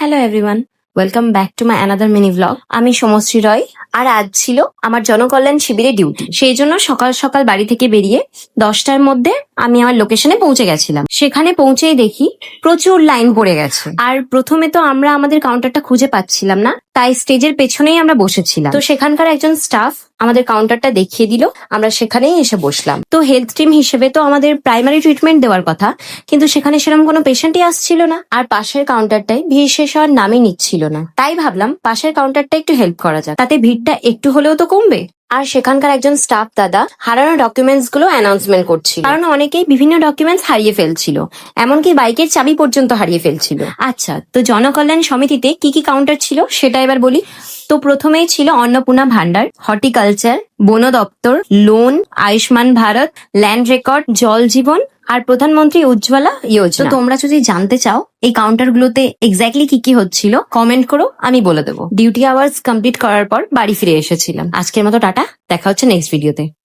Hello everyone, welcome back to my another mini vlog. আমি সমশ্রী রয়, আর আজ ছিল আমার জনকল্যাণ শিবিরে ডিউটি। সেই জন্য সকাল সকাল বাড়ি থেকে বেরিয়ে 10টার মধ্যে আমি আমার লোকেশনে পৌঁছে গেছিলাম। সেখানে পৌঁছেই দেখি প্রচুর লাইন পড়ে গেছে। আর প্রথমে তো আমরা আমাদের কাউন্টারটা খুঁজে পাচ্ছিলাম না, তাই স্টেজের পেছনেই আমরা বসেছিলাম। তো সেখানকার একজন স্টাফ আমাদের কাউন্টারটা দেখিয়ে দিল, আমরা সেখানেই এসে বসলাম। তো হেলথ টিম হিসেবে তো আমাদের প্রাইমারি ট্রিটমেন্ট দেওয়ার কথা, কিন্তু সেখানে সেরকম কোনো পেশেন্টই আসছিল না। আর পাশের কাউন্টারটায় ভিড় শেষ হওয়ার নামই নিচ্ছিল না। তাই ভাবলাম পাশের কাউন্টারটা একটু হেল্প করা যাক, তাতে ভিড়টা একটু হলেও তো কমবে। আর সেখানকার একজন স্টাফ দাদা হারানো ডকুমেন্টস গুলো অ্যানাউন্সমেন্ট করছিল, কারণ অনেকেই বিভিন্ন ডকুমেন্টস হারিয়ে ফেলছিল, এমনকি বাইকের চাবি পর্যন্ত হারিয়ে ফেলছিল। আচ্ছা, তো জনকল্যাণ সমিতিতে কি কি কাউন্টার ছিল সেটা এবার বলি। তো প্রথমেই ছিল অন্নপূর্ণা ভান্ডার, হর্টিকালচার, বন দপ্তর, loan, Ayushman Bharat, land record, জল জীবন আর প্রধানমন্ত্রী উজ্জ্বলা যোজনা। তো তোমরা যদি জানতে চাও এই কাউন্টারগুলোতে এক্স্যাক্টলি কি কি হচ্ছিল, কমেন্ট করো, আমি বলে দেবো। ডিউটি আওয়ার্স কমপ্লিট করার পর বাড়ি ফিরে এসেছিলাম। আজকের মতো টাটা, দেখা হচ্ছে নেক্সট ভিডিওতে।